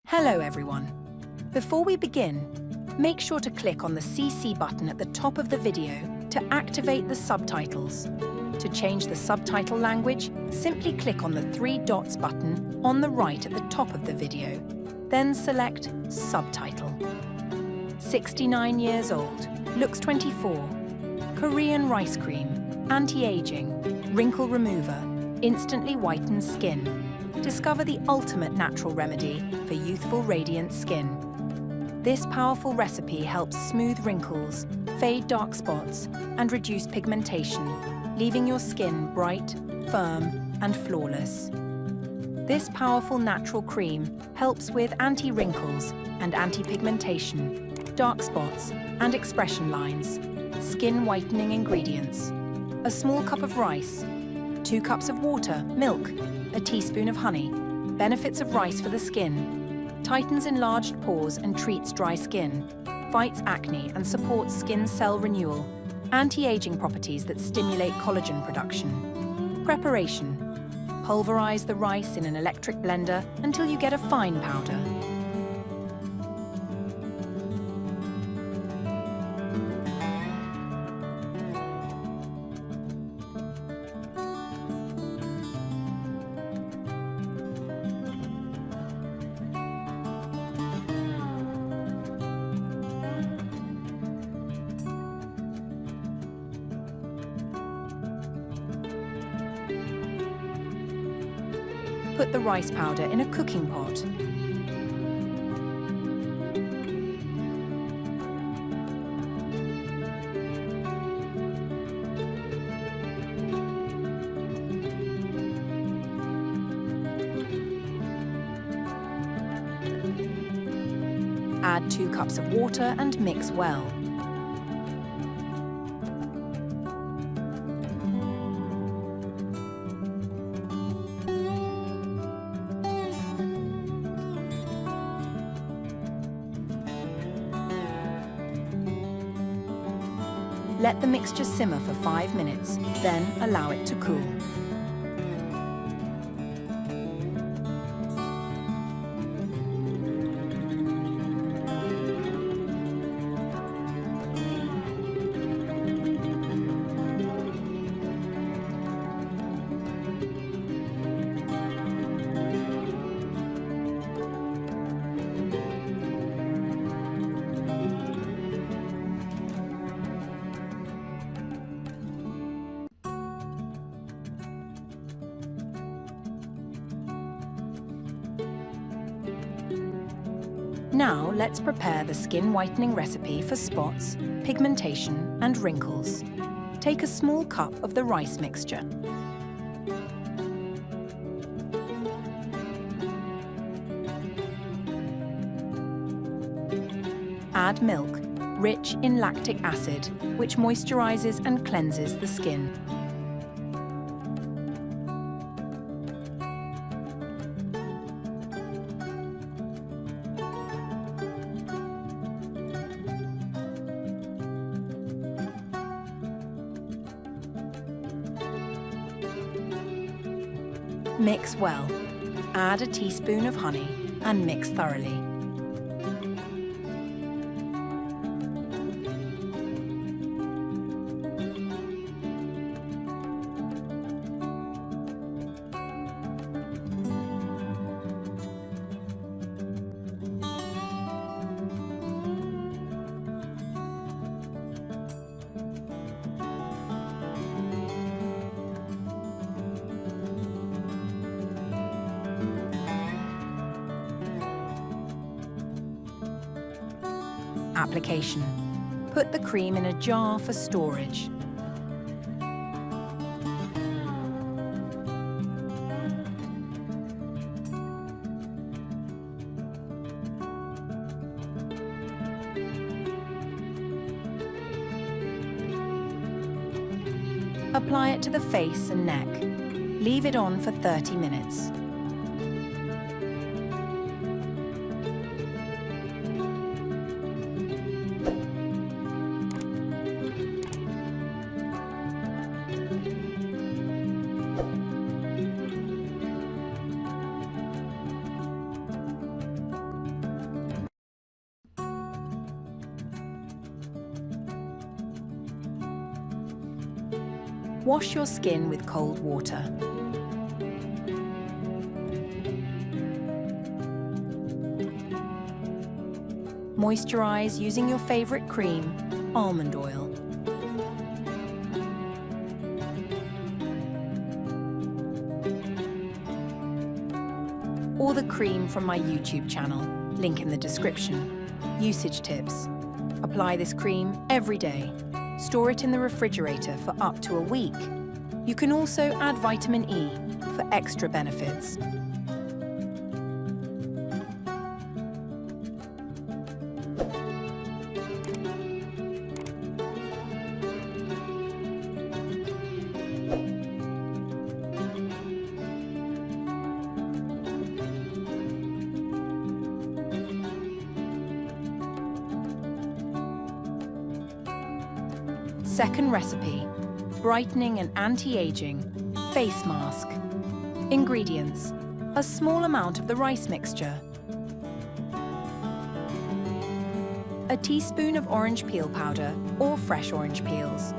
Hello everyone. Before we begin, make sure to click on the CC button at the top of the video to activate the subtitles. To change the subtitle language, simply click on the three dots button on the right at the top of the video, then select Subtitle. 69 years old, looks 24, Korean rice cream, anti-aging, wrinkle remover, instantly whitens skin. Discover the ultimate natural remedy for youthful, radiant skin. This powerful recipe helps smooth wrinkles, fade dark spots, and reduce pigmentation, leaving your skin bright, firm, and flawless. This powerful natural cream helps with anti-wrinkles and anti-pigmentation, dark spots, and expression lines. Skin whitening ingredients: a small cup of rice, 2 cups of water, milk, a teaspoon of honey. Benefits of rice for the skin: tightens enlarged pores and treats dry skin, fights acne and supports skin cell renewal, anti-aging properties that stimulate collagen production. Preparation: pulverize the rice in an electric blender until you get a fine powder. Put the rice powder in a cooking pot. Add 2 cups of water and mix well. Let the mixture simmer for 5 minutes, then allow it to cool. Now let's prepare the skin whitening recipe for spots, pigmentation, and wrinkles. Take a small cup of the rice mixture. Add milk, rich in lactic acid, which moisturizes and cleanses the skin. Mix well. Add a teaspoon of honey and mix thoroughly. Application: put the cream in a jar for storage. Apply it to the face and neck. Leave it on for 30 minutes. Wash your skin with cold water. Moisturize using your favorite cream, almond oil. Or the cream from my YouTube channel, link in the description. Usage tips. Apply this cream every day. Store it in the refrigerator for up to a week. You can also add vitamin E for extra benefits. Second recipe, brightening and anti-aging face mask. Ingredients: a small amount of the rice mixture, a teaspoon of orange peel powder or fresh orange peels,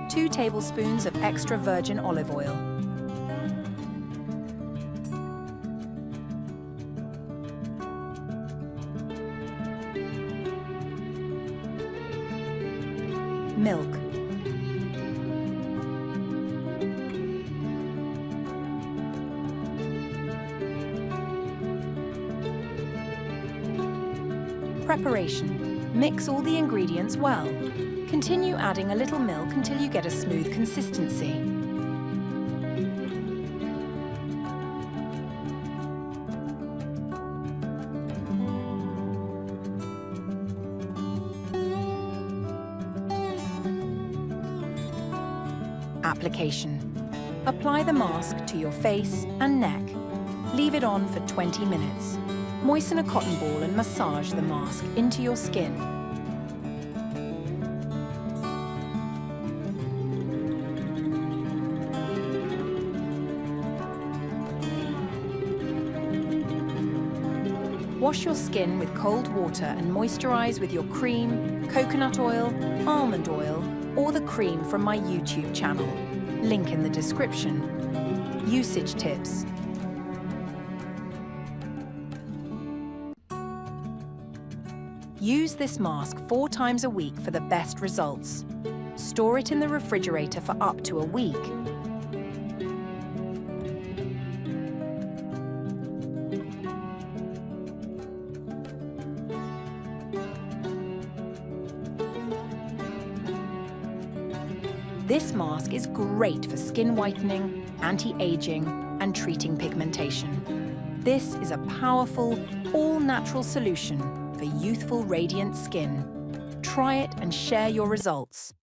two tablespoons of extra virgin olive oil, milk, preparation. Mix all the ingredients well. Continue adding a little milk until you get a smooth consistency. Application. Apply the mask to your face and neck. Leave it on for 20 minutes. Moisten a cotton ball and massage the mask into your skin. Wash your skin with cold water and moisturize with your cream, coconut oil, almond oil, or the cream from my YouTube channel. Link in the description. Usage tips. Use this mask 4 times a week for the best results. Store it in the refrigerator for up to a week. This mask is great for skin whitening, anti-aging, and treating pigmentation. This is a powerful, all-natural solution for youthful, radiant skin. Try it and share your results.